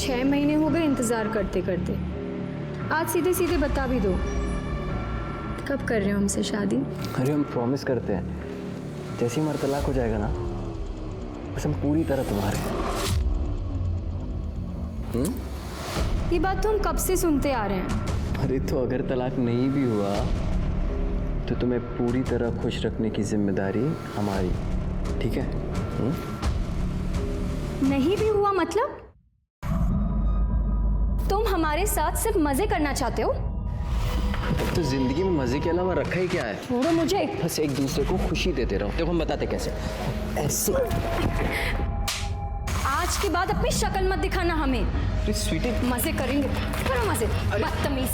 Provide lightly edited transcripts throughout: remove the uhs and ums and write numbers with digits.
6 महीने हो गए इंतजार करते करते। आज सीधे सीधे बता भी दो, कब कर रहे हो हमसे शादी? अरे हम प्रॉमिस करते हैं, जैसे ही हमारा तलाक हो जाएगा ना, बस हम पूरी तरह तुम्हारे हैं। ये बात तो हम कब से सुनते आ रहे हैं। अरे तो अगर तलाक नहीं भी हुआ तो तुम्हें पूरी तरह खुश रखने की जिम्मेदारी हमारी, ठीक है? नहीं भी हुआ मतलब? तुम हमारे साथ सिर्फ मजे करना चाहते हो? तो जिंदगी में मजे के अलावा रखा ही क्या है? छोड़ो मुझे। बस एक दूसरे को खुशी देते रहो। देखो हम बताते कैसे, ऐसे। आज के बाद अपनी शक्ल मत दिखाना हमें। स्वीटी, मजे करेंगे, करो मजे, बदतमीज।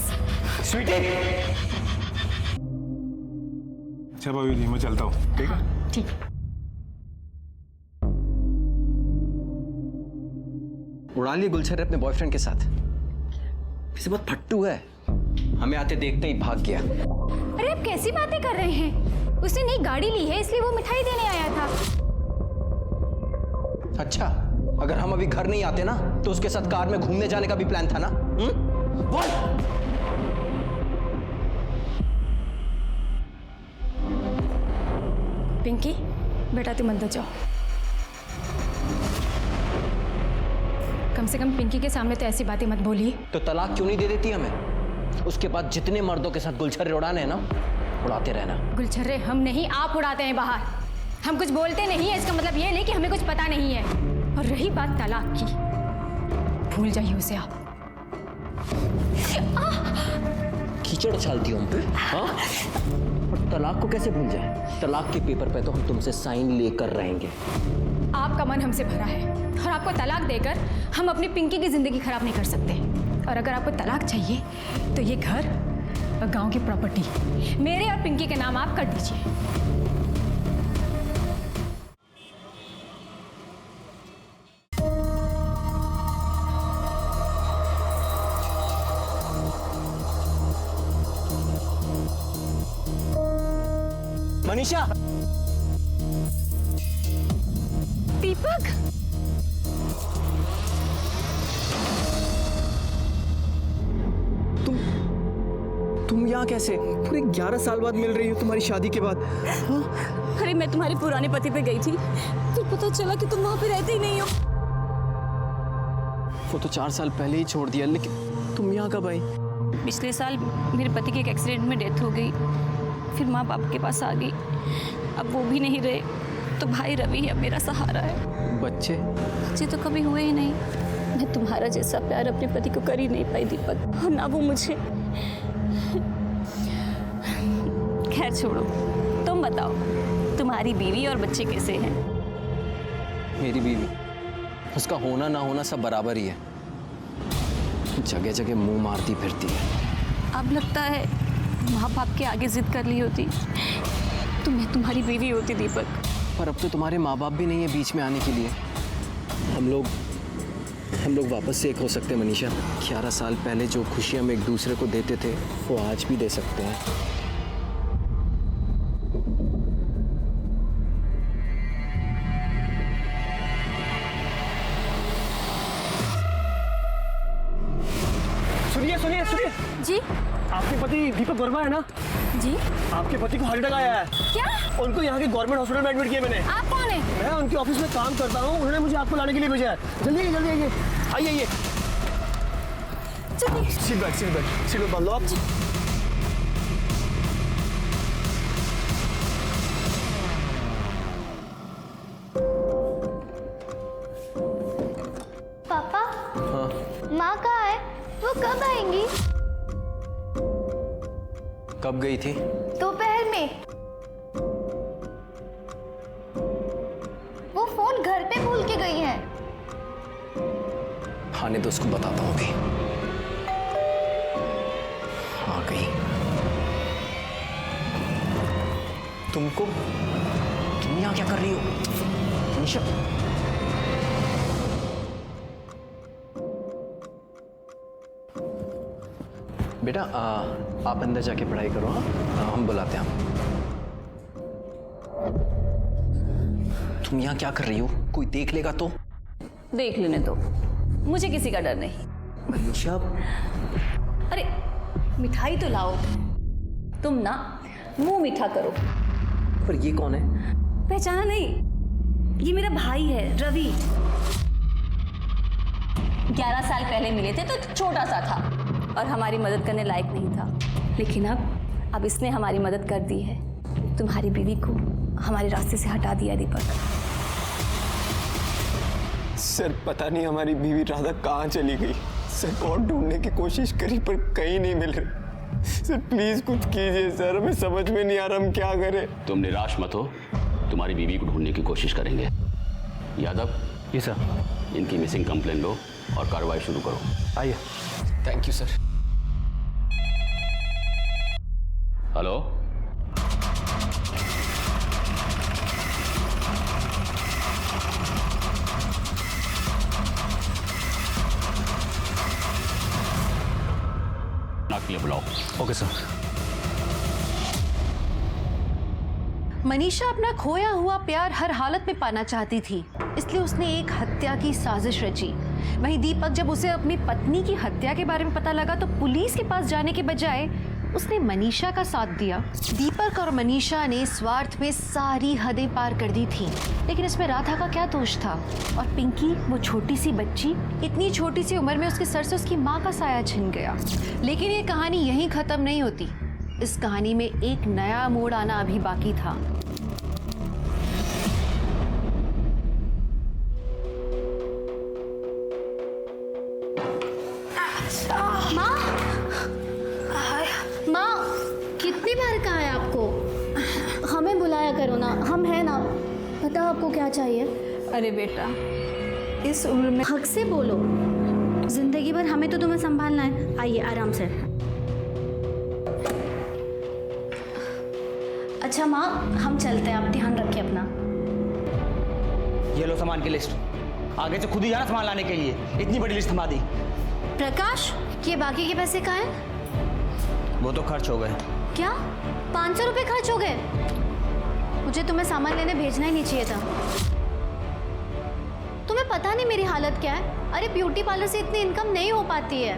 स्वीटी। अच्छा भाभी जी, मैं चलता हूँ, ठीक है? ठीक। उड़ा लिए गुलछर्रे अपने बॉयफ्रेंड के साथ। इसे बहुत फट्टू है, हमें आते देखते ही भाग गया। अरे आप कैसी बातें कर रहे हैं? उसने नई गाड़ी ली है इसलिए वो मिठाई देने आया था। अच्छा, अगर हम अभी घर नहीं आते ना तो उसके साथ कार में घूमने जाने का भी प्लान था ना? बोल। पिंकी बेटा तुम अंदर जाओ। कम से कम पिंकी के सामने तो ऐसी बातें मत बोलिए। तो तलाक क्यों नहीं दे देती हमें? उसके बाद जितने मर्दों के साथ गुलछर्रे उड़ाने हैं ना, उड़ाते रहना। गुलछर्रे हम नहीं, आप उड़ाते हैं बाहर। हम कुछ बोलते नहीं है, इसका मतलब ये नहीं कि हमें कुछ पता नहीं है। और रही बात तलाक की, भूल जाइए उसे आप। कीचड़ उछालती हो हम पे, हाँ? और तलाक को कैसे भूल जाए? तलाक के पेपर पे तो हम तुमसे साइन लेकर रहेंगे। आपका मन हमसे भरा है और आपको तलाक देकर हम अपनी पिंकी की जिंदगी खराब नहीं कर सकते। और अगर आपको तलाक चाहिए तो ये घर और गांव की प्रॉपर्टी मेरे और पिंकी के नाम आप कर दीजिए। मनीषा। दीपक, तुम यहाँ कैसे? पूरे 11 साल बाद मिल रही हो तुम्हारी शादी के बाद। हाँ? अरे मैं तुम्हारे पुराने पति पे गई थी, फिर पता चला कि तुम वहां पे रहते ही नहीं हो। वो तो 4 साल पहले ही छोड़ दिया, लेकिन तुम यहाँ कब आई? पिछले साल मेरे पति की एक एक्सीडेंट में डेथ हो गई, फिर माँ बाप के पास आ गई। अब वो भी नहीं रहे तो भाई रवि अब मेरा सहारा है। बच्चे तो कभी हुए ही नहीं। मैं तुम्हारा जैसा प्यार अपने पति को कर ही नहीं पाई दीपक, और ना वो मुझे। खैर छोड़ो, तुम बताओ तुम्हारी बीवी और बच्चे कैसे हैं? मेरी बीवी, उसका होना ना होना सब बराबर ही है। जगह जगह मुंह मारती फिरती है। अब लगता है माँ बाप के आगे जिद कर ली होती तो मैं तुम्हारी बीवी होती दीपक। पर अब तो तुम्हारे माँ बाप भी नहीं है बीच में आने के लिए। हम लोग वापस से एक हो सकते हैं मनीषा। 11 साल पहले जो खुशी हम एक दूसरे को देते थे वो आज भी दे सकते हैं। सुनिए सुनिए सुनिए जी। आपके पति दीपक वर्मा है ना जी। आपके पति को हार्ट अटैक आया है। क्या? उनको यहाँ के गवर्नमेंट हॉस्पिटल में एडमिट किया मैंने। आप कौन है? मैं उनके ऑफिस में काम करता हूँ, उन्होंने मुझे आपको लाने के लिए भेजा है। जल्दी आइए जल्दी आइए आइए। सीट बेल्ट बांध लो आप। पापा, हाँ? माँ कहाँ है? वो कब आएंगी? कब गई थी? दोपहर में। वो फोन घर पे भूल के गई है। आने दो, उसको बताता हूँ अभी। आ गई। तुम यहाँ क्या कर रही हो मनीषा? बेटा आप अंदर जाके पढ़ाई करो। हाँ, हम बुलाते हैं। तुम यहाँ क्या कर रही हो? कोई देख लेगा तो? देख लेने दो, मुझे किसी का डर नहीं। मनीषा, अरे मिठाई तो लाओ, तुम ना मुंह मीठा करो। पर ये कौन है? पहचाना नहीं? ये मेरा भाई है रवि। 11 साल पहले मिले थे तो छोटा सा था और हमारी मदद करने लायक नहीं था, लेकिन अब इसने हमारी मदद कर दी है। तुम्हारी बीवी को हमारे रास्ते से हटा दिया दीपक। सर पता नहीं हमारी बीवी राधा कहाँ चली गई। सर बहुत ढूंढने की कोशिश करी पर कहीं नहीं मिल रही। सर प्लीज कुछ कीजिए सर, हमें समझ में नहीं आ रहा हम क्या करें। तुम निराश मत हो, तुम्हारी बीवी को ढूंढने की कोशिश करेंगे। यादव, ये सर, इनकी मिसिंग कंप्लेन लो और कार्रवाई शुरू करो। आइए। Thank you sir. हेलो, नाक बुलाओ। Okay sir. मनीषा अपना खोया हुआ प्यार हर हालत में पाना चाहती थी, इसलिए उसने एक हत्या की साजिश रची। वहीं दीपक, जब उसे अपनी पत्नी की हत्या के बारे में पता लगा तो पुलिस के पास जाने के बजाय उसने मनीषा का साथ दिया। दीपक और मनीषा ने स्वार्थ में सारी हदें पार कर दी थी, लेकिन इसमें राधा का क्या दोष था? और पिंकी, वो छोटी सी बच्ची, इतनी छोटी सी उम्र में उसके सर से उसकी माँ का साया छिन गया। लेकिन ये कहानी यहीं खत्म नहीं होती। इस कहानी में एक नया मोड़ आना अभी बाकी था। माँ, कितनी बार कहा है आपको? हमें बुलाया करो ना, हम हैं ना। बताओ आपको क्या चाहिए? अरे बेटा, इस उम्र में हक से बोलो। जिंदगी भर हमें तो तुम्हें संभालना है। आइए आराम से। अच्छा माँ, हम चलते हैं, आप ध्यान रखिए अपना। ये लो सामान की लिस्ट, आगे से खुद ही जाना सामान लाने के लिए। इतनी बड़ी लिस्ट थमा दी। प्रकाश, ये बाकी के पैसे कहाँ हैं? वो तो खर्च हो गए। क्या 500 रुपये खर्च हो गए? मुझे तुम्हें सामान लेने भेजना ही नहीं चाहिए था। तुम्हें पता नहीं मेरी हालत क्या है? अरे ब्यूटी पार्लर से इतनी इनकम नहीं हो पाती है,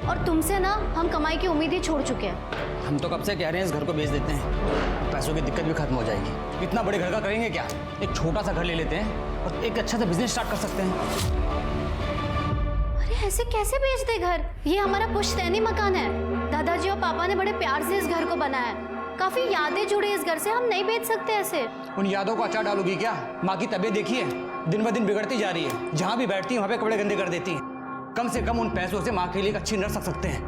और तुमसे ना हम कमाई की उम्मीद ही छोड़ चुके हैं। हम तो कब से कह रहे हैं इस घर को बेच देते हैं, पैसों की दिक्कत भी खत्म हो जाएगी। इतना बड़े घर का करेंगे क्या? एक छोटा सा घर ले लेते हैं और एक अच्छा सा बिजनेस स्टार्ट कर सकते हैं। अरे ऐसे कैसे बेच दे घर? ये हमारा पुश्तैनी मकान है। दादाजी और पापा ने बड़े प्यार से इस घर को बनाया है। काफी यादें जुड़ी इस घर से, हम नहीं बेच सकते ऐसे। उन यादों को अचार डालोगी क्या? माँ की तबीयत देखिए, दिन ब दिन बिगड़ती जा रही है। जहाँ भी बैठती है वहाँ पे कपड़े गंदे कर देती है। कम से कम उन पैसों से माँ के लिए एक अच्छी नर्स रख सकते हैं।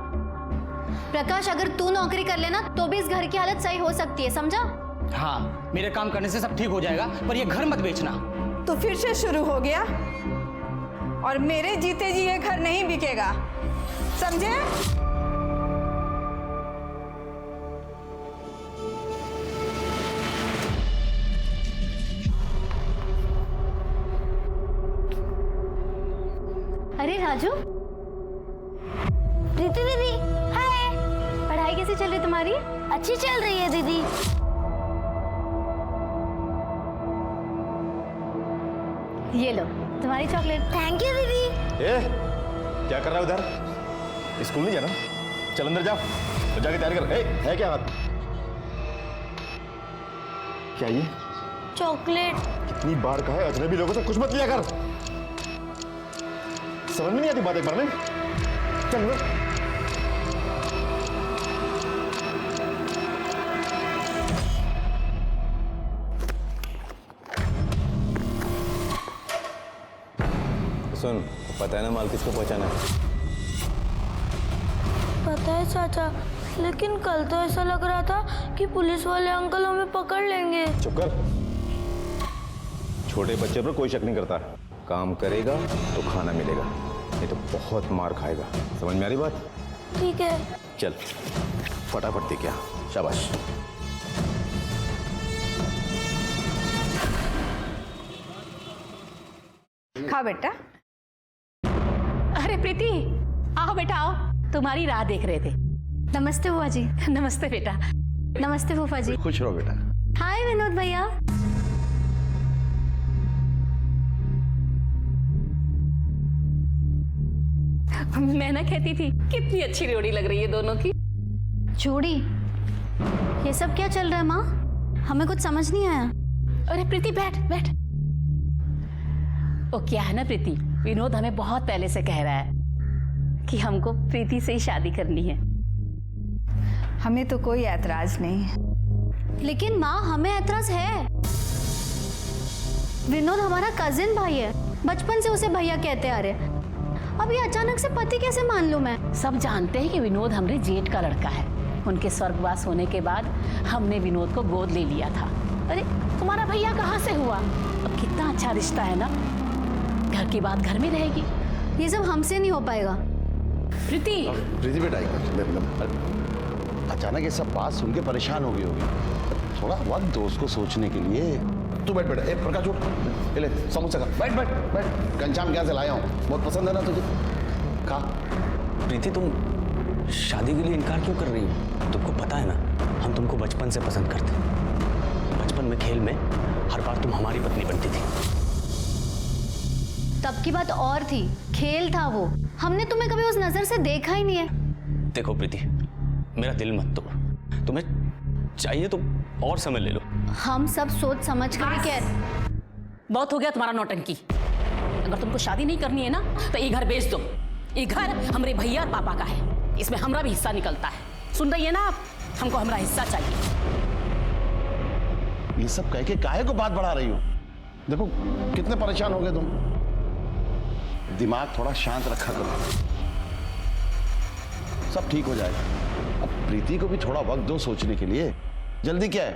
प्रकाश, अगर तू नौकरी कर लेना तो भी इस घर की हालत सही हो सकती है, समझा? हाँ, मेरे काम करने से सब ठीक हो जाएगा, पर ये घर मत बेचना। तो फिर से शुरू हो गया, और मेरे जीते जी ये घर नहीं बिकेगा, समझे? अरे राजू, प्रीति दीदी, हाय। पढ़ाई कैसी चल रही तुम्हारी? अच्छी चल रही है दीदी। ये लो तुम्हारी चॉकलेट। थैंक यू दीदी। ए, क्या कर रहा है उधर? स्कूल नहीं जाना? चल अंदर जाओ तो जाके तैयारी कर। है क्या बात? क्या ये? चॉकलेट। कितनी बार कहा है अजनबी लोगों से कुछ मत लिया कर। समझ में नहीं आती बात एक बार में। चल अंदर। सुन, पता है ना माल किसको पहचाना है? पता है चाचा, लेकिन कल तो ऐसा लग रहा था कि पुलिस वाले अंकल हमें पकड़ लेंगे। चुप कर। छोटे बच्चे पर कोई शक नहीं करता। काम करेगा तो खाना मिलेगा, नहीं तो बहुत मार खाएगा। समझ में आ रही बात? ठीक है। चल फटाफट दे क्या। शाबाश। खा बेटा। अरे प्रीति, आओ बेटा आओ, तुम्हारी राह देख रहे थे। नमस्ते बुआ जी। नमस्ते बेटा। नमस्ते फूफा जी। खुश रहो बेटा। हाय विनोद भैया। मैं ना कहती थी कितनी अच्छी जोड़ी लग रही है दोनों की। जोड़ी? ये सब क्या चल रहा है माँ? हमें कुछ समझ नहीं आया। अरे प्रीति बैठ बैठ। वो क्या है ना प्रीति, विनोद हमें बहुत पहले से कह रहा है कि हमको प्रीति से ही शादी करनी है। हमें तो कोई ऐतराज नहीं है। लेकिन माँ हमें ऐतराज है। विनोद हमारा कजिन भाई है, बचपन से उसे भैया कहते आ रहे। अब ये अचानक से पति कैसे मान लूं मैं? सब जानते हैं कि विनोद हमारे जेठ का लड़का है। उनके स्वर्गवास होने के बाद हमने विनोद को गोद ले लिया था। अरे तुम्हारा भैया कहाँ से हुआ? अब कितना अच्छा रिश्ता है ना, घर की बात घर में रहेगी। ये सब हमसे नहीं हो पाएगा। प्रीति प्रीति बेटा अचानक ये सब बात सुन के परेशान हो गई होगी। थोड़ा वक्त दो उसको सोचने के लिए। तू बैठ बेटा। ए प्रकाश उठ, ले समोसा खा। बैठ बैठ बैठ। घनश्याम क्या से लाया हूँ, बहुत पसंद है ना तुझे, खा। प्रीति तुम शादी के लिए इनकार क्यों कर रही हो? तुमको पता है ना हम तुमको बचपन से पसंद करते हैं। बचपन में खेल में हर बार तुम हमारी पत्नी बनती थी। तब की बात और थी, खेल था वो। हमने तुम्हें कभी उस नजर से देखा ही नहीं है। देखो प्रीति, मेरा दिल मत तोड़। तुम्हें चाहिए तो और समय ले लो। हम सब सोच समझ कर ही कह। बहुत हो गया तुम्हारा नौटंकी। अगर तुमको शादी नहीं करनी है ना तो ये घर बेच दो। ये घर हमारे भैया और पापा का है, इसमें हमारा भी हिस्सा निकलता है। सुन रही है ना आप? हमको हमारा हिस्सा चाहिए। ये सब कह के काहे को बात बढ़ा रही हो? देखो कितने परेशान हो गए तुम। दिमाग थोड़ा शांत रखा करो, सब ठीक हो जाएगा। अब प्रीति को भी थोड़ा वक्त दो सोचने के लिए। जल्दी क्या है?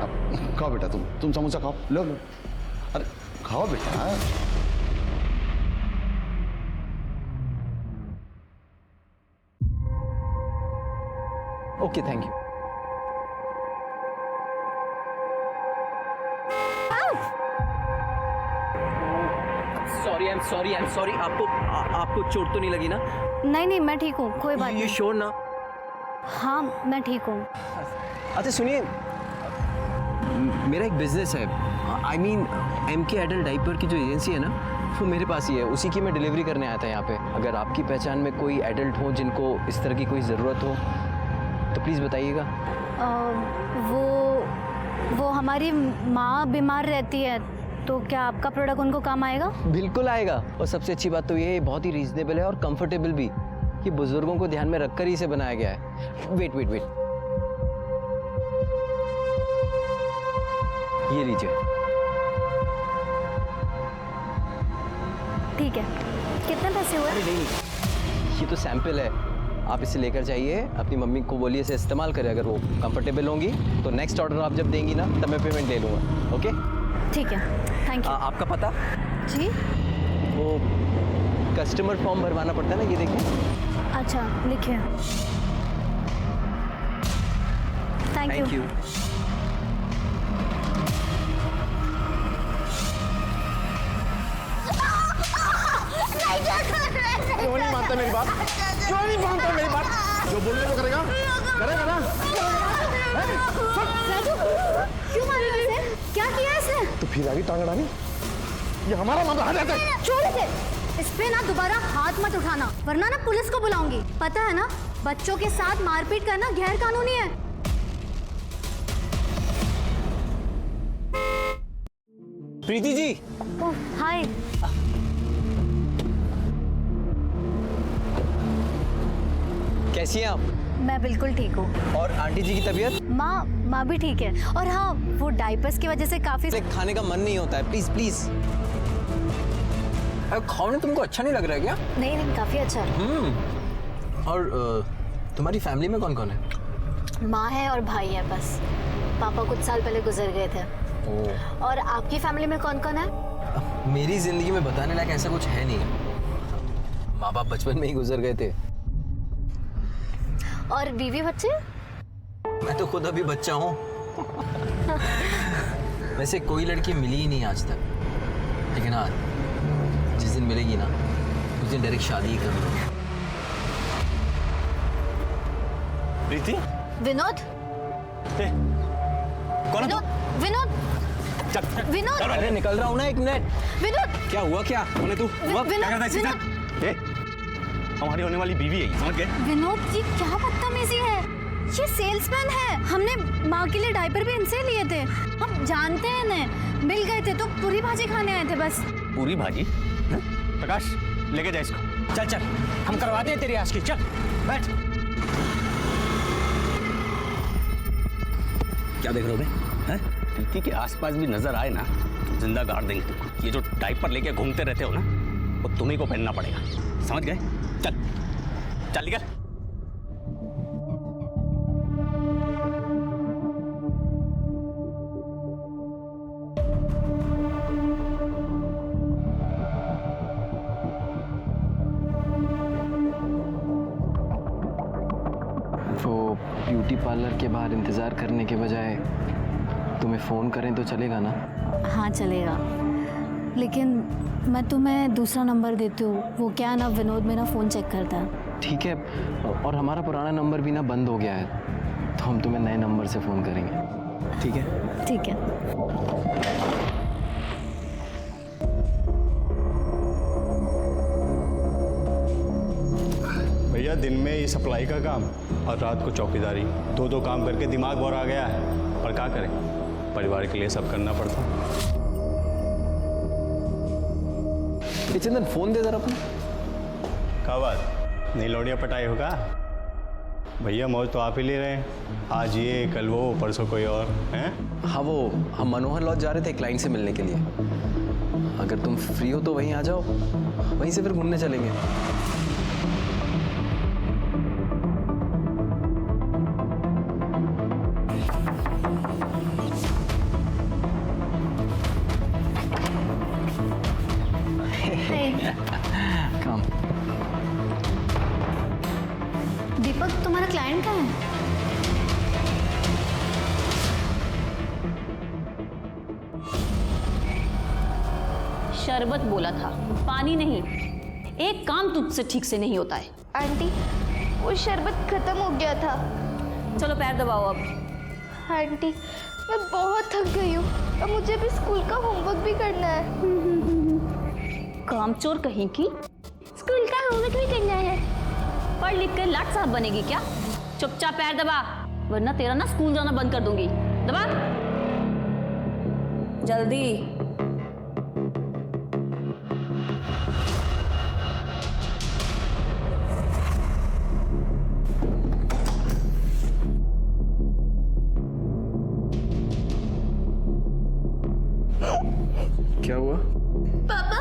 अब खाओ बेटा, तुम समोसा खाओ। लो लो, अरे खाओ बेटा। Okay thank you. Sorry I am sorry. आपको चोट तो नहीं लगी ना? नहीं नहीं मैं ठीक हूँ, कोई बात ये नहीं। श्योर ना? हाँ मैं ठीक हूँ। अच्छा सुनिए, मेरा एक बिजनेस है। I mean MK adult diaper की जो एजेंसी है ना, वो मेरे पास ही है। उसी की मैं डिलीवरी करने आया था यहाँ पे। अगर आपकी पहचान में कोई एडल्ट हो जिनको इस तरह की कोई ज़रूरत हो तो प्लीज़ बताइएगा। वो हमारी माँ बीमार रहती है, तो क्या आपका प्रोडक्ट उनको काम आएगा? बिल्कुल आएगा। और सबसे अच्छी बात तो ये है, बहुत ही रीजनेबल है और कंफर्टेबल भी। ये बुजुर्गों को ध्यान में रखकर ही इसे बनाया गया है। वेट ये लीजिए। ठीक है, कितने पैसे हुए? नहीं, ये तो सैंपल है। आप इसे लेकर जाइए, अपनी मम्मी को बोलिए इसे इस्तेमाल करें। अगर वो कंफर्टेबल होंगी तो नेक्स्ट ऑर्डर आप जब देंगी ना तब मैं पेमेंट ले लूँगा। ओके ठीक है, थैंक यू। आपका पता? जी वो कस्टमर फॉर्म भरवाना पड़ता है ना, ये देखिए। अच्छा लिखिए। Thank you. क्यों नहीं मानता मेरी बात? क्यों नहीं मानता मेरी बात? जो बोलने को करेगा ना। क्यों मारा इसे? क्या किया इसने? तो फिर आगे टांग अड़ानी? ये हमारा मामला हट जाता है। छोड़ इसे। इस पे ना दोबारा हाथ मत उठाना, वरना ना पुलिस को बुलाऊंगी। पता है ना, बच्चों के साथ मारपीट करना गैर कानूनी है। प्रीति जी। ओह हाय। कैसी हैं आप? मैं बिल्कुल ठीक हूँ। और आंटी जी की तबीयत? माँ भी ठीक है। और हाँ, वो डाइपर्स की वजह से काफी खाने का मन नहीं होता है। Please please. खाने तुमको अच्छा नहीं लग रहा है क्या? नहीं काफी अच्छा है। और तुम्हारी फैमिली में कौन कौन है? माँ है और भाई है बस। पापा कुछ साल पहले गुजर गए थे। और आपकी फैमिली में कौन कौन है? मेरी जिंदगी में बताने लायक ऐसा कुछ है नहीं। माँ बाप बचपन में ही गुजर गए थे। और बीवी बच्चे? मैं तो खुद अभी बच्चा हूँ। वैसे कोई लड़की मिली ही नहीं आज तक, लेकिन हाँ जिस दिन मिलेगी ना उस दिन डायरेक्ट शादी ही कर लूँगा। प्रीति? विनोद? कौन है तू? विनोद? विनोद? अरे निकल रहा हूँ ना, एक मिनट। विनोद? क्या हुआ? क्या कौन है तू? विनोद? ए, हमारी होने वाली बीवी है, समझ गए? विनोद, ये क्या बदतमीजी है? ये सेल्समैन है। हमने माँ के लिए डायपर भी इनसे लिए थे। हम जानते हैं इन्हें, मिल गए थे तो पूरी भाजी खाने आए थे बस। पूरी भाजी? प्रकाश लेके जा इसको। चल चल, हम करवाते हैं तेरी आज की, चल बैठ। क्या देख रहे हो बे? हैं? प्रीति के आसपास भी नजर आए ना तो जिंदा गाड़ देंगे तुमको। ये जो डायपर लेके घूमते रहते हो ना, वो तुम्ही को पहनना पड़ेगा, समझ गए? चल चल निकल। वो ब्यूटी पार्लर के बाहर इंतज़ार करने के बजाय तुम्हें फ़ोन करें तो चलेगा ना? हाँ चलेगा, लेकिन मैं तुम्हें दूसरा नंबर देती हूँ। वो क्या ना, विनोद मेरा फ़ोन चेक करता है। ठीक है, और हमारा पुराना नंबर भी ना बंद हो गया है, तो हम तुम्हें नए नंबर से फ़ोन करेंगे, ठीक है? ठीक है। भैया दिन में ये सप्लाई का काम और रात को चौकीदारी, दो काम करके दिमाग भर आ गया है। पर क्या करें, परिवार के लिए सब करना पड़ता। ये चंदन फ़ोन दे जरा अपना। क्या बात, नहीं लौड़िया पटाई होगा? भैया मौज तो आप ही ले रहे हैं, आज ये कल वो परसों कोई और हैं? हाँ, वो हम मनोहर लॉज जा रहे थे क्लाइंट से मिलने के लिए। अगर तुम फ्री हो तो वहीं आ जाओ, वहीं से फिर घूमने चलेंगे। काम। दीपक, तुम्हारा क्लाइंट कहाँ है? शरबत बोला था, पानी नहीं। एक काम तुझसे ठीक से नहीं होता है। आंटी, वो शरबत खत्म हो गया था। चलो पैर दबाओ अब। आंटी, मैं बहुत थक गई हूँ, अब मुझे भी स्कूल का होमवर्क भी करना है। कामचोर कहीं की। स्कूल का होमवर्क भी करना है। पढ़ लिख कर लाट साहब बनेगी क्या? चुपचाप पैर दबा, वरना तेरा ना स्कूल जाना बंद कर दूंगी। दबा जल्दी। क्या हुआ? पापा,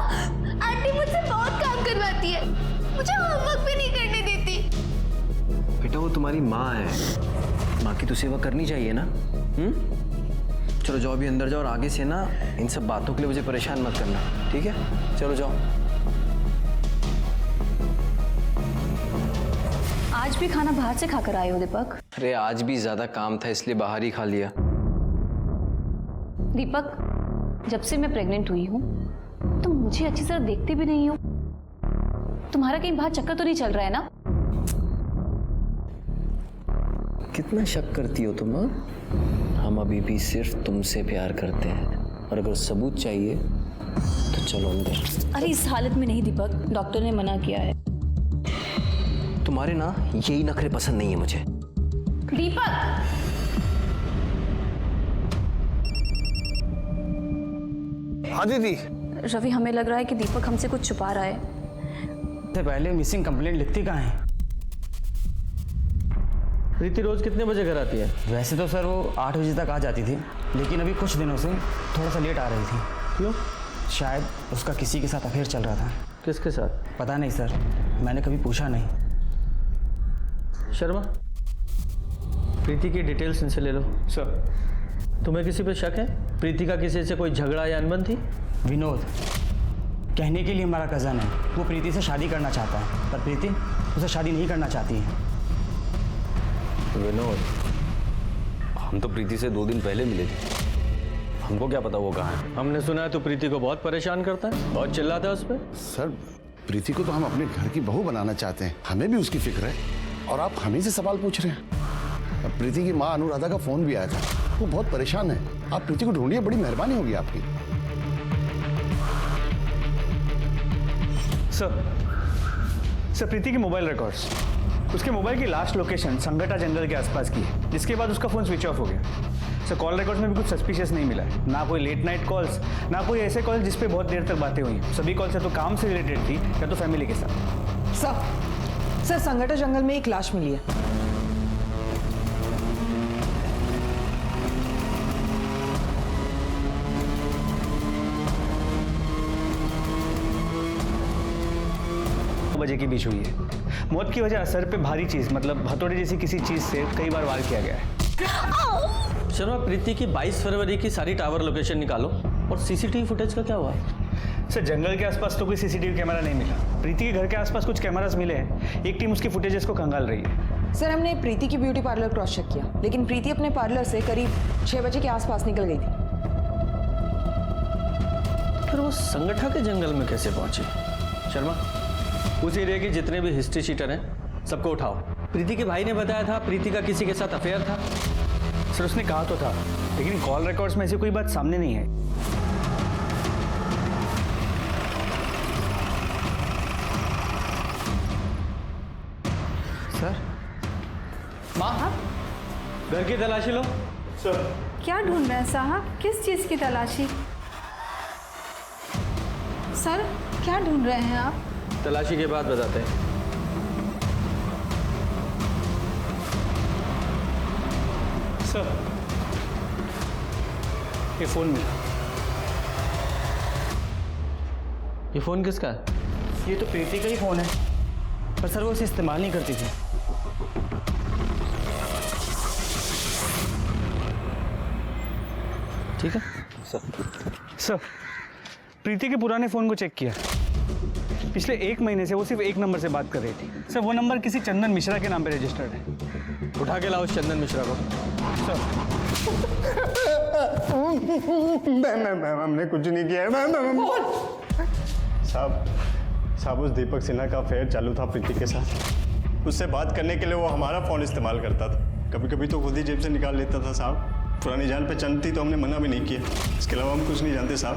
आंटी मुझसे बहुत काम करवाती है, मुझे होमवर्क भी नहीं करने देती। बेटा वो तुम्हारी माँ है, माँ की तो सेवा करनी चाहिए ना। चलो जाओ, अभी अंदर जाओ, और आगे से ना इन सब बातों के लिए मुझे परेशान मत करना, ठीक है? चलो जाओ। आज भी खाना बाहर से खाकर आए हो दीपक? अरे आज भी ज्यादा काम था इसलिए बाहर ही खा लिया। दीपक, जब से मैं प्रेग्नेंट हुई हूँ तुम मुझे अच्छी तरह देखते भी नहीं हो। तुम्हारा कहीं बाहर चक्कर तो नहीं चल रहा है ना? कितना शक करती हो तुम? हम अभी भी सिर्फ तुमसे प्यार करते हैं, और अगर सबूत चाहिए तो चलो अंदर। अरे इस हालत में नहीं दीपक, डॉक्टर ने मना किया है। तुम्हारे ना यही नखरे पसंद नहीं है मुझे। दीपक, हाँ दीदी। रवि, हमें लग रहा है कि दीपक हमसे कुछ छुपा रहा है। से पहले मिसिंग कंप्लेंट लिखती कहाँ है? प्रीति रोज कितने बजे घर आती है? वैसे तो सर वो 8 बजे तक आ जाती थी, लेकिन अभी कुछ दिनों से थोड़ा सा लेट आ रही थी। क्यों? शायद उसका किसी के साथ अफेयर चल रहा था। किसके साथ? पता नहीं सर, मैंने कभी पूछा नहीं। शर्मा, प्रीति की डिटेल्स इनसे ले लो। सर। तुम्हें किसी पे शक है? प्रीति का किसी से कोई झगड़ा या अनबन थी? विनोद कहने के लिए हमारा कज़न है, वो प्रीति से शादी करना चाहता है, पर प्रीति उसे शादी नहीं करना चाहती है। विनोद, हम तो प्रीति से 2 दिन पहले मिले थे, हमको क्या पता वो कहाँ है। हमने सुना है तू प्रीति को बहुत परेशान करता है, बहुत चिल्लाता है उस पर। सर, प्रीति को तो हम अपने घर की बहू बनाना चाहते हैं, हमें भी उसकी फिक्र है, और आप हमें से सवाल पूछ रहे हैं। अब प्रीति की माँ अनुराधा का फोन भी आया था, वो बहुत परेशान है। आप प्रीति को ढूंढिए, बड़ी मेहरबानी होगी आपकी। सर प्रीति के मोबाइल रिकॉर्ड्स, उसके मोबाइल की लास्ट लोकेशन संगटा जंगल के आसपास की है, जिसके बाद उसका फ़ोन स्विच ऑफ हो गया। सर कॉल रिकॉर्ड्स में भी कुछ सस्पिशियस नहीं मिला है, ना कोई लेट नाइट कॉल्स, ना कोई ऐसे कॉल जिस पे बहुत देर तक बातें हुई। सभी कॉल्स या तो काम से रिलेटेड थी या तो फैमिली के साथ। सर संगठा जंगल में एक लाश मिली है। बजे के बीच हुई है। मौत की वजह सर पे भारी चीज मतलब हथौड़े जैसी किसी चीज से कई बार वार किया गया है। शर्मा, प्रीति की 22 फरवरी की सारी टावर लोकेशन निकालो और सीसीटीवी फुटेज का क्या हुआ? सर जंगल के आसपास तो कोई सीसीटीवी कैमरा नहीं मिला। प्रीति के घर के आसपास कुछ कैमरास मिले हैं। एक टीम उसकी फुटेजेस को खंगाल रही है। सर हमने प्रीति की ब्यूटी पार्लर क्रॉस चेक किया, लेकिन प्रीति अपने पार्लर से करीब 6 बजे के आसपास निकल गई थी। फिर वो संगठा के जंगल में कैसे पहुंची? शर्मा, उस एरिया के जितने भी हिस्ट्री शीटर हैं सबको उठाओ। प्रीति के भाई ने बताया था प्रीति का किसी के साथ अफेयर था। सर उसने कहा तो था, लेकिन कॉल रिकॉर्ड्स में ऐसी कोई बात सामने नहीं है। सर, माँ, घर की तलाशी लो। सर क्या ढूंढ रहे हैं साहब? किस चीज की तलाशी? सर क्या ढूंढ रहे हैं आप? तलाशी के बाद बताते हैं। सर ये फोन मिला। ये फोन किसका है? ये तो प्रीति का ही फोन है, पर सर वो इसे इस्तेमाल नहीं करती थी। ठीक है सर प्रीति के पुराने फोन को चेक किया। पिछले 1 महीने से वो सिर्फ एक नंबर से बात कर रही थी। सर वो नंबर किसी चंदन मिश्रा के नाम पे रजिस्टर्ड है। उठा के लाओ उस चंदन मिश्रा को। सर मैम हमने कुछ नहीं किया है। साहब उस दीपक सिन्हा का अफेयर चालू था प्रीति के साथ। उससे बात करने के लिए वो हमारा फ़ोन इस्तेमाल करता था। कभी कभी तो खुद ही जेब से निकाल लेता था साहब। पुरानी जान पहचान थी तो हमने मना भी नहीं किया। इसके अलावा हम कुछ नहीं जानते साहब।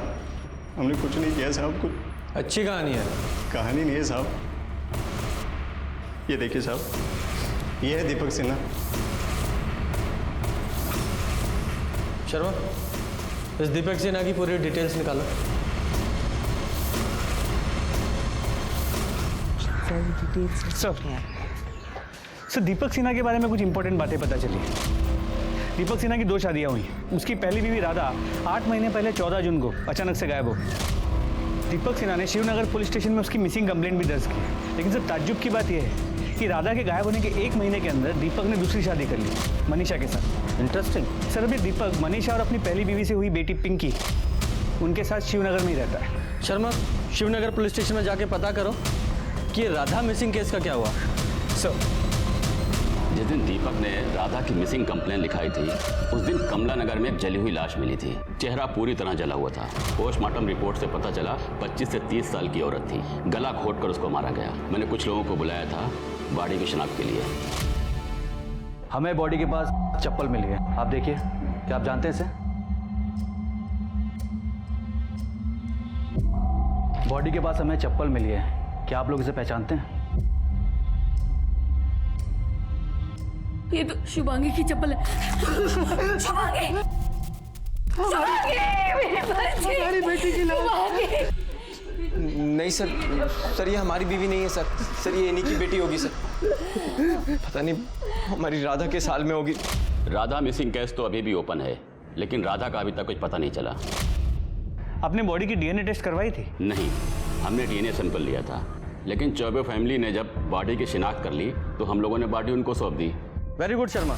हमने कुछ नहीं किया साहब। कुछ अच्छी कहानी है। कहानी नहीं है साहब। ये देखिए साहब, ये है दीपक सिन्हा। शर्मा, इस दीपक सिन्हा की पूरी डिटेल्स निकालो। सर दीपक सिन्हा के बारे में कुछ इंपॉर्टेंट बातें पता चली। दीपक सिन्हा की 2 शादियां हुई। उसकी पहली बीवी राधा 8 महीने पहले 14 जून को अचानक से गायब हो गई। दीपक सिन्हा ने शिवनगर पुलिस स्टेशन में उसकी मिसिंग कंप्लेंट भी दर्ज की। लेकिन सर ताज्जुब की बात यह है कि राधा के गायब होने के 1 महीने के अंदर दीपक ने दूसरी शादी कर ली, मनीषा के साथ। इंटरेस्टिंग। सर अभी दीपक मनीषा और अपनी पहली बीवी से हुई बेटी पिंकी उनके साथ शिवनगर में ही रहता है। शर्मा, शिवनगर पुलिस स्टेशन में जाके पता करो कि राधा मिसिंग केस का क्या हुआ। सर जिस दिन दीपक ने राधा की मिसिंग कंप्लेन लिखाई थी उस दिन कमला नगर में एक जली हुई लाश मिली थी। चेहरा पूरी तरह जला हुआ था। पोस्टमार्टम रिपोर्ट से पता चला 25 से 30 साल की औरत थी। गला घोटकर उसको मारा गया। मैंने कुछ लोगों को बुलाया था बॉडी की शिनाख्त के लिए। हमें बॉडी के पास चप्पल मिली है, आप देखिए। क्या आप जानते हैं इसे? बॉडी के पास हमें चप्पल मिली है, क्या आप लोग इसे पहचानते हैं? ये तो शुभांगी की चप्पल है। शुभांगी, हमारी बेटी की लाश। नहीं सर, ये हमारी बीवी नहीं है सर। ये इन्हीं की बेटी होगी सर। पता नहीं हमारी राधा के साल में होगी। राधा मिसिंग केस तो अभी भी ओपन है, लेकिन राधा का अभी तक कुछ पता नहीं चला। आपने बॉडी की डीएनए टेस्ट करवाई थी? नहीं, हमने डीएनए सैंपल लिया था, लेकिन चौबे फैमिली ने जब बॉडी की शिनाख्त कर ली तो हम लोगों ने बॉडी उनको सौंप दी। वेरी गुड शर्मा,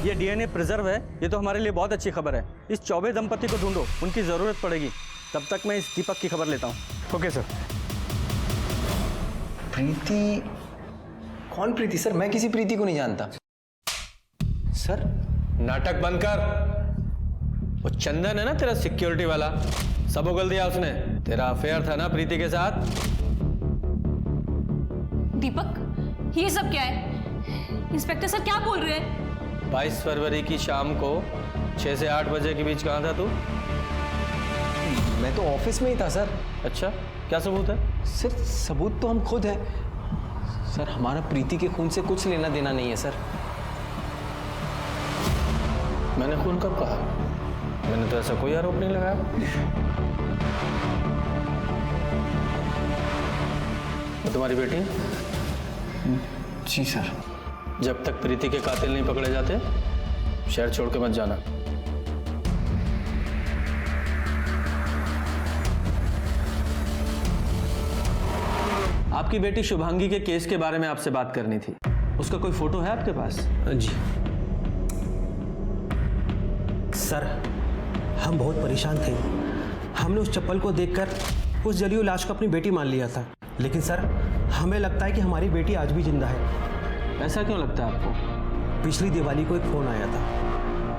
ये डीएनए प्रिजर्व है। ये तो हमारे लिए बहुत अच्छी खबर है। इस चौबे दंपति को ढूंढो, उनकी ज़रूरत पड़ेगी। तब तक मैं इस दीपक की खबर लेता हूँ। Okay sir. प्रीति? कौन प्रीति सर? मैं किसी प्रीति को नहीं जानता सर। नाटक बंद कर। वो चंदन है ना तेरा सिक्योरिटी वाला, सब उगल दिया उसने। तेरा अफेयर था ना प्रीति के साथ। दीपक, ये सब क्या है? इंस्पेक्टर सर क्या बोल रहे हैं? 22 फरवरी की शाम को 6 से 8 बजे के बीच कहाँ था तू? मैं तो ऑफिस में ही था सर। अच्छा, क्या सबूत है? सर सबूत तो हम खुद हैं। सर हमारा प्रीति के खून से कुछ लेना देना नहीं है सर। मैंने खून कब कहा? मैंने तो ऐसा कोई आरोप नहीं लगाया। वो तुम्हारी बेटी है? जी सर। जब तक प्रीति के कातिल नहीं पकड़े जाते शहर छोड़ के मत जाना। आपकी बेटी शुभांगी के केस के बारे में आपसे बात करनी थी। उसका कोई फोटो है आपके पास? जी सर, हम बहुत परेशान थे। हमने उस चप्पल को देखकर उस जली हुई लाश को अपनी बेटी मान लिया था, लेकिन सर हमें लगता है कि हमारी बेटी आज भी जिंदा है। ऐसा क्यों लगता है आपको? पिछली दिवाली को एक फ़ोन आया था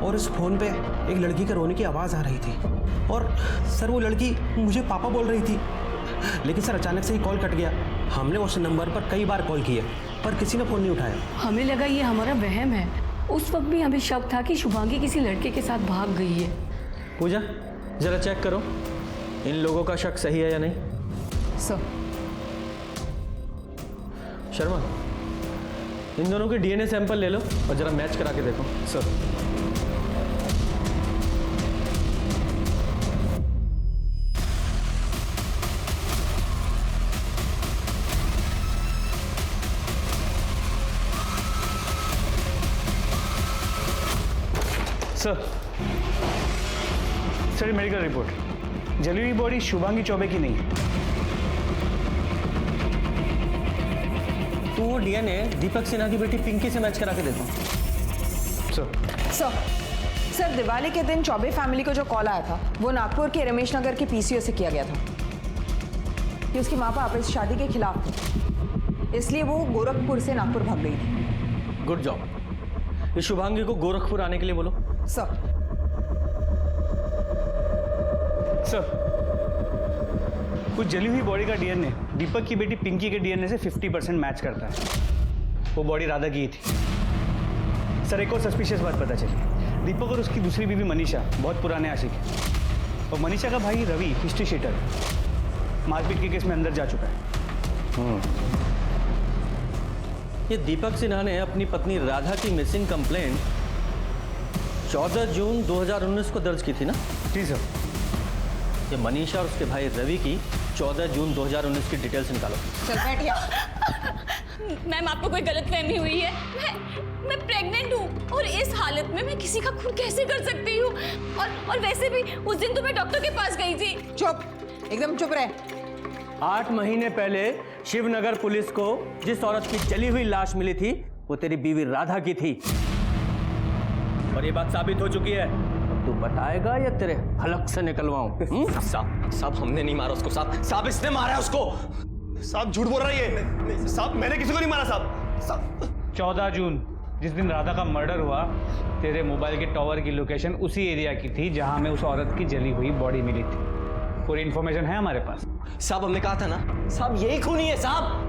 और उस फ़ोन पे एक लड़की के रोने की आवाज़ आ रही थी और सर वो लड़की मुझे पापा बोल रही थी, लेकिन सर अचानक से ही कॉल कट गया। हमने उस नंबर पर कई बार कॉल किए पर किसी ने फ़ोन नहीं उठाया। हमें लगा ये हमारा वहम है। उस वक्त भी हमें शक था कि शुभांगी किसी लड़के के साथ भाग गई है। पूजा जरा चेक करो इन लोगों का शक सही है या नहीं। सर शर्मा इन दोनों के डीएनए सैंपल ले लो और जरा मैच करा के देखो। सर सर मेडिकल रिपोर्ट, जली हुई बॉडी शुभांगी चौबे की नहीं है। तो वो डीएनए दीपक सिन्हा की बेटी पिंकी से मैच करा के देखो। सर दिवाली के दिन चौबे फैमिली को जो कॉल आया था वो नागपुर के रमेश नगर के पीसीओ से किया गया था कि उसकी माँ बाप इस शादी के खिलाफ थे, इसलिए वो गोरखपुर से नागपुर भाग गई थी। Good job. इस शुभांगी को गोरखपुर आने के लिए बोलो। सर कुछ जली हुई बॉडी का डीएनए दीपक की बेटी पिंकी के डीएनए से 50% मैच करता है। वो बॉडी राधा की ही थी। सर एक और सस्पिशियस बात पता चली, दीपक और उसकी दूसरी बीवी मनीषा बहुत पुराने आशिक हैं और मनीषा का भाई रवि हिस्ट्री शीटर मारपीट के केस में अंदर जा चुका है। ये दीपक सिन्हा ने अपनी पत्नी राधा की मिसिंग कंप्लेंट 14 जून 2019 को दर्ज की थी ना? जी सर। ये मनीषा और उसके भाई रवि की 14 जून 2019 की डिटेल्स निकालो। चल बैठ। मैम आपको कोई गलतफहमी हुई है। मैं प्रेग्नेंट हूँ और इस हालत में मैं किसी का खून कैसे कर सकती हूँ? और वैसे भी उस दिन तो मैं डॉक्टर के पास गई थी। चुप, एकदम चुप रहे। 8 महीने पहले शिवनगर पुलिस को जिस औरत की जली हुई लाश मिली थी वो तेरी बीवी राधा की थी और ये बात साबित हो चुकी है। तू बताएगा या तेरे हलक से निकलवाऊं? साहब हमने नहीं मारा उसको साहब इसने मारा है उसको। साहब झूठ बोल रहा है। साहब मैंने किसी को नहीं मारा साहब। 14 जून जिस दिन राधा का मर्डर हुआ, तेरे मोबाइल के टॉवर की लोकेशन उसी एरिया की थी जहां हमें उस औरत की जली हुई बॉडी मिली थी। पूरी इन्फॉर्मेशन है हमारे पास। साहब हमने कहा था ना साहब यही खूनी है साहब।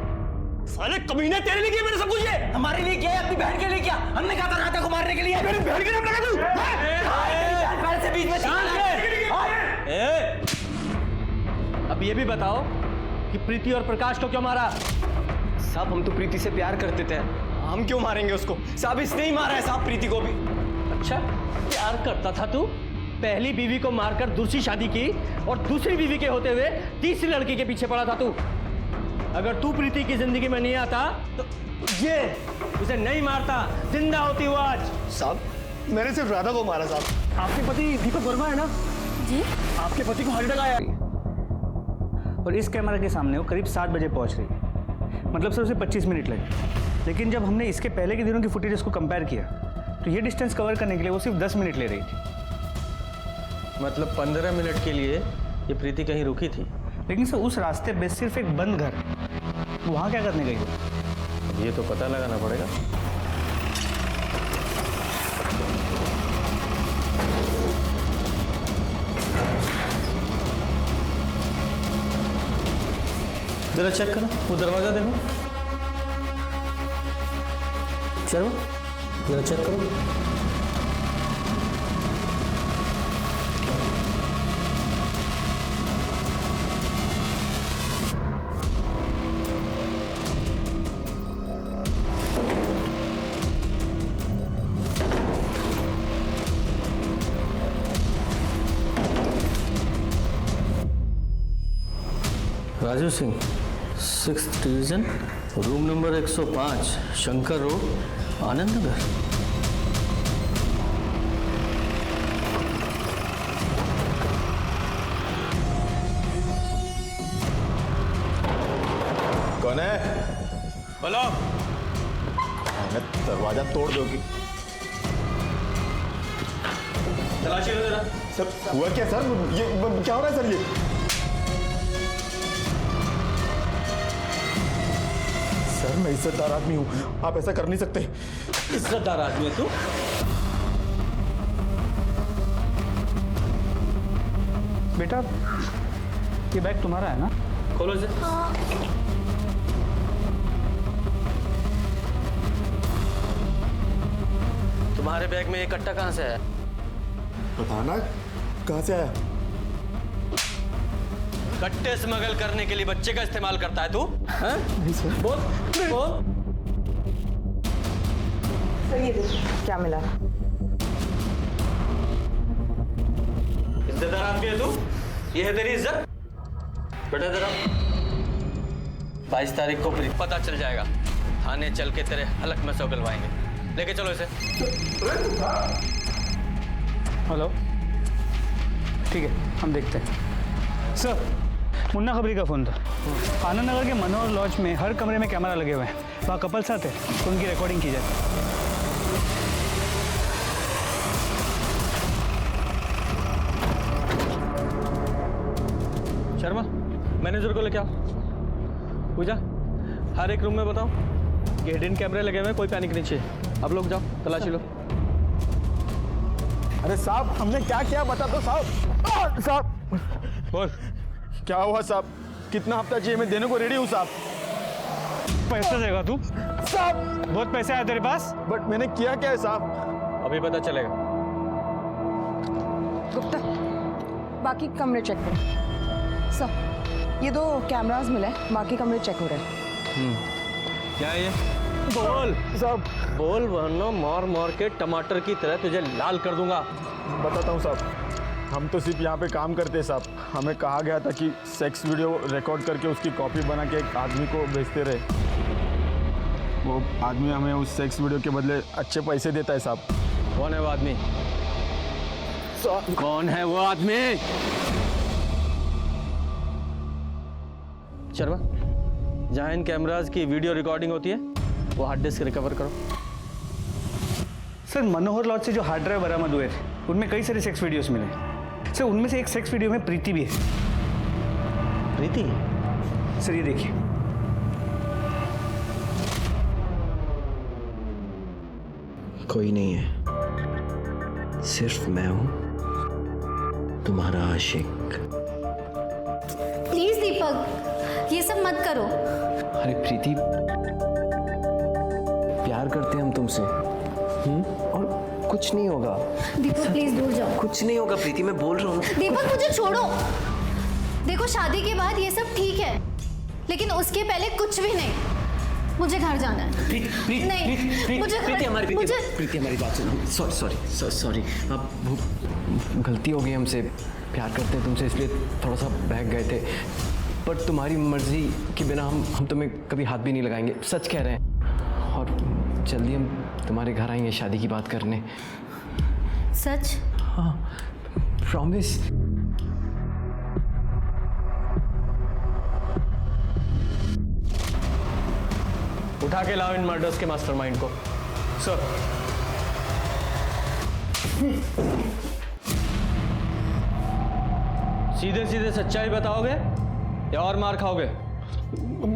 साले कमीने तेरे लिए किया मैंने सब कुछ ये। हमारे लिए क्या है, अपनी बहन के लिए क्या? हमने कहा था राधा को मारने के लिए। मेरी बहन के नाम लगा तू। पैर से बीच में अब ये भी बताओ कि प्रीति और प्रकाश को क्यों मारा? साहब हम तो प्रीति से प्यार करते थे, हम क्यों मारेंगे उसको? साहब इसने ही मारा है साहब प्रीति को भी। अच्छा प्यार करता था तू? पहली बीवी को मारकर दूसरी शादी की और दूसरी बीवी के होते हुए तीसरी लड़की के पीछे पड़ा था तू। अगर तू प्रीति की जिंदगी में नहीं आता तो ये उसे नहीं मारता, जिंदा होती वो आज। साहब मैंने सिर्फ राधा को मारा साहब। आपके पति दीपक वर्मा है ना? जी। आपके पति को हार्ट अटैक आया और इस कैमरा के सामने वो करीब 7 बजे पहुंच रही है। मतलब सर उसे 25 मिनट लगे, लेकिन जब हमने इसके पहले के दिनों की फुटेज को कंपेयर किया तो ये डिस्टेंस कवर करने के लिए वो सिर्फ 10 मिनट ले रही थी। मतलब 15 मिनट के लिए ये प्रीति कहीं रुकी थी। लेकिन सर उस रास्ते पे सिर्फ एक बंद घर, वहाँ क्या करने गई हो? अब ये तो पता लगाना पड़ेगा। जरा चेक करो, वो दरवाजा देखो। चलो जरा चेक करो। Raju Singh, 6th division, room number 105, Shankar road, Anand Nagar. कौन है? बोलो। दरवाजा तोड़ दोगी? तलाशी लो जरा। सर हुआ क्या सर? ये क्या हो रहा है सर? ये सर मैं इज्जतदार आदमी हूँ, आप ऐसा कर नहीं सकते। इज्जतदार आदमी है तू? बेटा ये बैग तुम्हारा है ना? खोलो इसे। तुम्हारे बैग में ये कट्टा कहाँ से है? बताना कहाँ से आया? कट्टे स्मगल करने के लिए बच्चे का इस्तेमाल करता है तू? हैं? नहीं सर। बोल बोल। सर ये देखो क्या मिला। इज्जतदार आदमी है तू? ये है तेरी इज्जत? बेटा जरा 22 तारीख को पता चल जाएगा। थाने चल के तेरे हलक में से उगलवाएंगे। लेके चलो इसे। हेलो, ठीक है हम देखते हैं। सर मुन्ना खबरी का फ़ोन था। आनंद नगर के मनोहर लॉज में हर कमरे में कैमरा लगे हुए हैं। वहाँ कपल्स आते हैं तो उनकी रिकॉर्डिंग की जाए। शर्मा मैनेजर को लेके आओ। पूजा हर एक रूम में बताओ कि हिडन कैमरे लगे हुए हैं, कोई पैनिक नहीं चाहिए। अब लोग जाओ तलाशी लो। अरे साहब हमने क्या किया बता दो साहब। साहब बोल क्या हुआ साहब? कितना हफ्ता चाहिए? मैं देने को रेडी हूँ साहब। पैसा देगा तू? साहब बहुत पैसे आए तेरे पास? बट मैंने किया क्या है साहब? अभी पता चलेगा। गुप्ता बाकी कमरे चेक करो। सर ये 2 कैमरास मिले हैं, बाकी कमरे चेक हो रहे हैं। क्या है ये? बोल साहब बोल वरना मार मार के टमाटर की तरह तुझे लाल कर दूंगा। बताता हूँ साहब, हम तो सिर्फ यहाँ पे काम करते हैं साहब। हमें कहा गया था कि सेक्स वीडियो रिकॉर्ड करके उसकी कॉपी बना के एक आदमी को भेजते रहे। वो आदमी हमें उस सेक्स वीडियो के बदले अच्छे पैसे देता है साहब। कौन है वो आदमी? कौन है वो आदमी? शर्मा जहाँ इन कैमराज की वीडियो रिकॉर्डिंग होती है वो हार्ड डिस्क रिकवर करो। सर मनोहर लॉज से जो हार्ड ड्राइव बरामद हुए थे उनमें कई सारे सेक्स वीडियोस मिले। सर उनमें से एक सेक्स वीडियो में प्रीति भी है। प्रीति? सर ये देखिए। कोई नहीं है, सिर्फ मैं हूं तुम्हारा आशिक। प्लीज दीपक ये सब मत करो। अरे प्रीति प्यार करते हैं हम तुमसे। और कुछ नहीं होगा। दीपक प्लीज दूर जाओ। कुछ नहीं होगा प्रीति, मैं बोल रहा हूँ। दीपक मुझे छोड़ो। देखो शादी के बाद ये सब ठीक है, लेकिन उसके पहले कुछ भी नहीं। मुझे घर जाना है। नहीं मुझे प्रीति हमारी बात सुनो। सॉरी अब गलती हो गई हमसे। प्यार करते हैं तुमसे इसलिए थोड़ा सा बहक गए थे, पर तुम्हारी मर्जी के बिना हम तुम्हें कभी हाथ भी नहीं लगाएंगे। सच कह रहे हैं। और जल्दी हम तुम्हारे घर आएंगे शादी की बात करने। सच? हाँ प्रॉमिस। उठा के लाओ इन मर्डर्स के मास्टरमाइंड को। सर सीधे सीधे सच्चाई बताओगे या और मार खाओगे?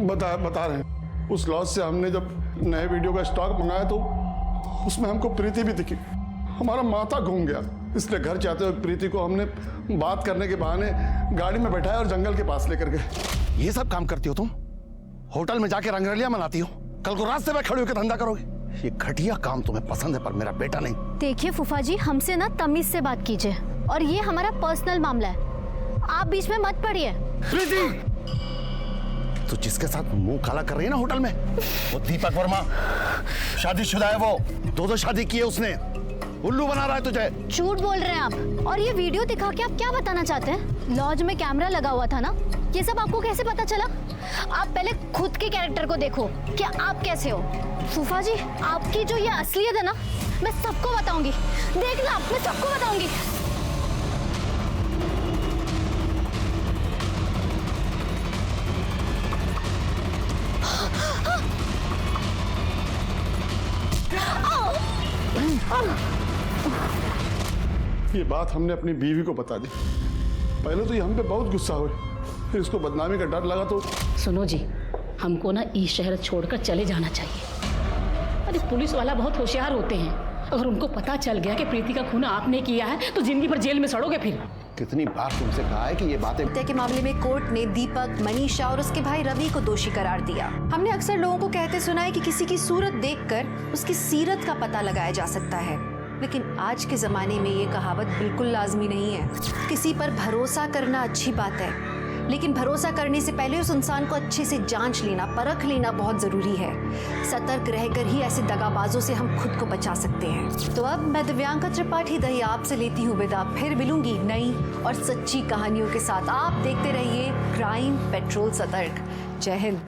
बता रहे हैं। उस लॉज से हमने जब नए वीडियो का स्टॉक मंगाया तो उसमें हमको प्रीति भी दिखी। हमारा माथा घूम गया, इसलिए घर जाते हुए प्रीति को हमने बात करने के बहाने गाड़ी में बैठाया और जंगल के पास लेकर गए। ये सब काम करती हो तुम? होटल में जाके रंगरलियां मनाती हो, कल को रास्ते में खड़े होकर धंधा करोगे। ये घटिया काम तुम्हें पसंद है पर मेरा बेटा नहीं। देखिए फूफा जी, हमसे ना तमीज से बात कीजिए, और ये हमारा पर्सनल मामला है, आप बीच में मत पड़िए। प्रीति तो जिसके साथ मुंह काला कर रही है ना होटल में, वो दीपक वर्मा शादीशुदा है। वो 2 शादी की है उसने। उल्लू बना रहा है तुझे। झूठ बोल रहे हैं आप। और ये वीडियो दिखा के आप क्या बताना चाहते हैं? लॉज में कैमरा लगा हुआ था ना, ये सब आपको कैसे पता चला? आप पहले खुद के कैरेक्टर को देखो कि आप कैसे हो। फूफा जी, आपकी जो ये असलियत है ना, मैं सबको बताऊंगी। देखना, मैं सबको बताऊंगी। ये बात हमने अपनी बीवी को बता दी। पहले तो ये हम पे बहुत गुस्सा हुए, फिर इसको बदनामी का डर लगा तो। सुनो जी, हमको ना इस शहर छोड़कर चले जाना चाहिए। अरे पुलिस वाला बहुत होशियार होते हैं, अगर उनको पता चल गया कि प्रीति का खून आपने किया है तो जिंदगी भर जेल में सड़ोगे फिर। कितनी बार तुमसे कहा है कि ये बातें। हत्या के मामले में कोर्ट ने दीपक, मनीषा और उसके भाई रवि को दोषी करार दिया। हमने अक्सर लोगों को कहते सुना है कि किसी की सूरत देखकर उसकी सीरत का पता लगाया जा सकता है, लेकिन आज के जमाने में ये कहावत बिल्कुल लाजमी नहीं है। किसी पर भरोसा करना अच्छी बात है, लेकिन भरोसा करने से पहले उस इंसान को अच्छे से जांच लेना, परख लेना बहुत जरूरी है। सतर्क रहकर ही ऐसे दगाबाजों से हम खुद को बचा सकते हैं। तो अब मैं दिव्यांका त्रिपाठी दही आपसे लेती हूँ विदा। फिर मिलूंगी नई और सच्ची कहानियों के साथ। आप देखते रहिए क्राइम पेट्रोल सतर्क। जय हिंद।